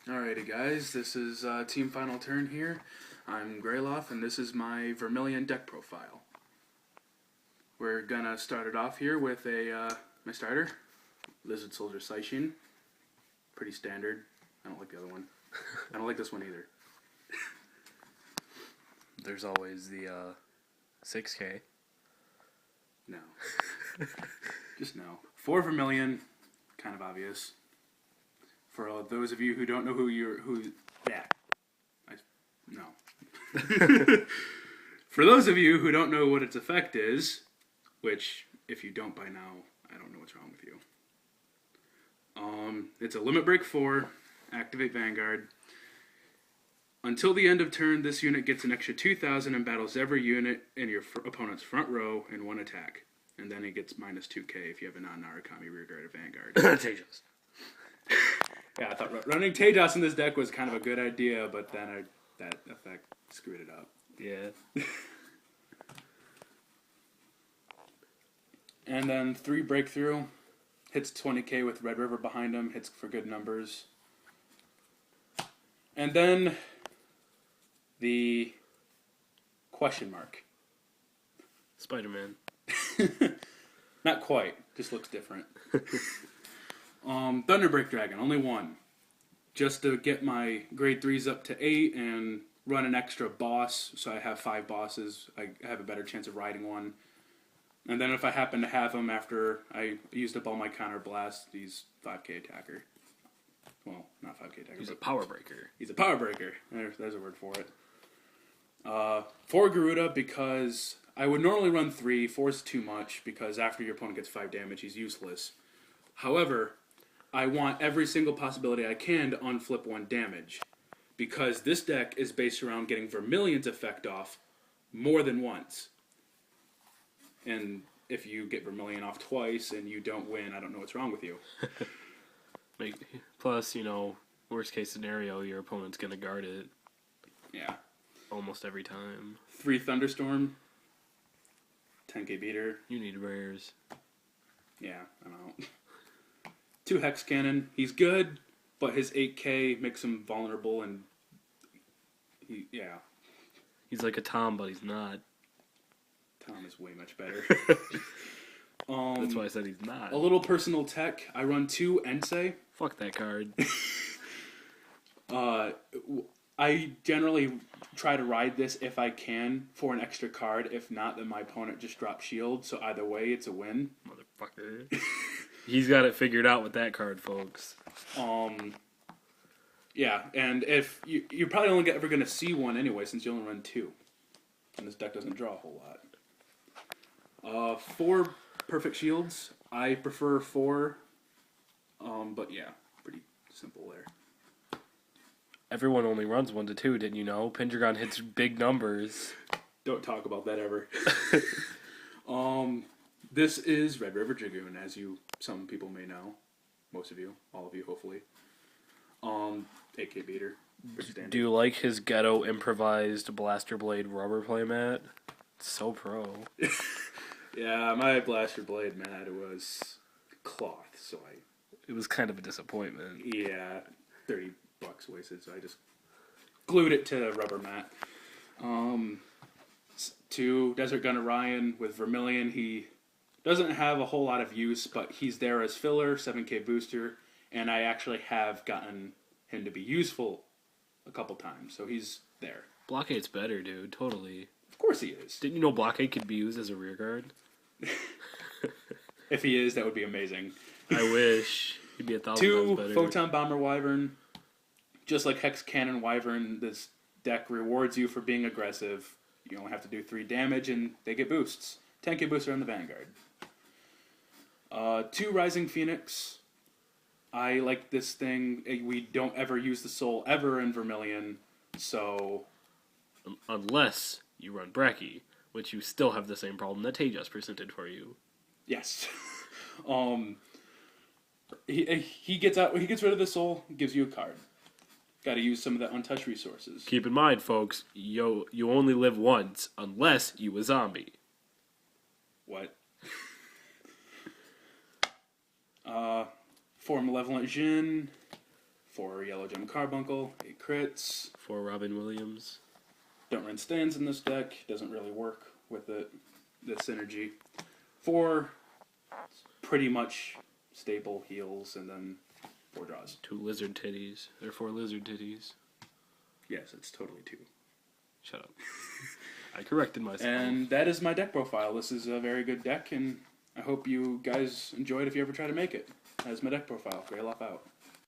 Alrighty guys, this is Team Final Turn here. I'm Greyloff and this is my Vermillion deck profile. We're gonna start it off here with my starter, Lizard Soldier Saishin. Pretty standard. I don't like the other one. I don't like this one either. There's always the 6K. No. Just no. 4 Vermillion, kind of obvious. For those of you who don't know For those of you who don't know what its effect is, which, if you don't by now, I don't know what's wrong with you. It's a Limit Break 4, Activate Vanguard. Until the end of turn, this unit gets an extra 2,000 and battles every unit in your opponent's front row in one attack. And then it gets minus 2k if you have a non-Narukami rearguarded Vanguard. Tejas. Yeah, I thought running Tejas in this deck was kind of a good idea, but then that effect screwed it up. Yeah. And then 3 Breakthrough. Hits 20k with Red River behind him. Hits for good numbers. And then the question mark. Spider-Man. Not quite. Just looks different. Thunderbreak Dragon. Only one. Just to get my grade 3s up to 8 and run an extra boss. So I have 5 bosses. I have a better chance of riding one. And then if I happen to have him after I used up all my counter blasts, he's 5k attacker. Well, not 5k attacker. He's a power breaker. He's a power breaker. There's a word for it. 4 Garuda because I would normally run 3. 4 is too much because after your opponent gets 5 damage, he's useless. However, I want every single possibility I can to unflip 1 damage because this deck is based around getting Vermillion's effect off more than once. And if you get Vermillion off twice and you don't win, I don't know what's wrong with you. Plus, worst case scenario, your opponent's going to guard it. Yeah. Almost every time. 3 Thunderstorm. 10k beater. You need rares. Yeah, I know. 2 Hex Cannon. He's good, but his 8k makes him vulnerable and... He's like a Tom, but he's not. Tom is way much better. That's why I said he's not. A little personal tech. I run 2 Ensei. Fuck that card. I generally try to ride this if I can for an extra card. If not, then my opponent just drops shield. So either way, it's a win. Motherfucker. He's got it figured out with that card, folks. Yeah, and if you're probably only ever going to see one anyway, since you only run 2. And this deck doesn't draw a whole lot. 4 perfect shields. I prefer 4. But yeah, pretty simple there. Everyone only runs 1 to 2, didn't you know? Pendragon hits big numbers. Don't talk about that ever. This is Red River Dragoon, as some people may know. Most of you, all of you, hopefully. 8k beater. Do you like his ghetto improvised Blaster Blade rubber playmat? It's so pro. Yeah, my Blaster Blade mat was cloth, so It was kind of a disappointment. Yeah, $30 wasted, so I just glued it to a rubber mat. 2 Desert Gun Orion with Vermillion. He doesn't have a whole lot of use, but he's there as filler, 7k booster, and I actually have gotten him to be useful a couple times, so he's there. Blockade's better, dude. Totally. Of course he is. Didn't you know Blockade could be used as a rear guard? If he is, that would be amazing. I wish. He'd be 1,000 times better. 2 Photon Bomber Wyvern. Just like Hex Cannon Wyvern, this deck rewards you for being aggressive. You only have to do 3 damage and they get boosts. 10k booster on the Vanguard. 2 Rising Phoenix. I like this thing. We don't ever use the soul ever in Vermillion, so... Unless you run Bracky, which you still have the same problem that Tejas presented for you. Yes. He gets rid of the soul, gives you a card. Got to use some of the untouched resources. Keep in mind, folks, you only live once unless you a zombie. What? 4 Malevolent Jinn, 4 Yellow Gem Carbuncle, 8 crits. 4 Robin Williams. Don't run stands in this deck. Doesn't really work with it. This synergy. 4 pretty much stable heals, and then 4 draws. 2 lizard titties. There are 4 lizard titties. Yes, it's totally 2. Shut up. I corrected myself. And that is my deck profile. This is a very good deck, and I hope you guys enjoy it if you ever try to make it. That is my deck profile. Greylock out.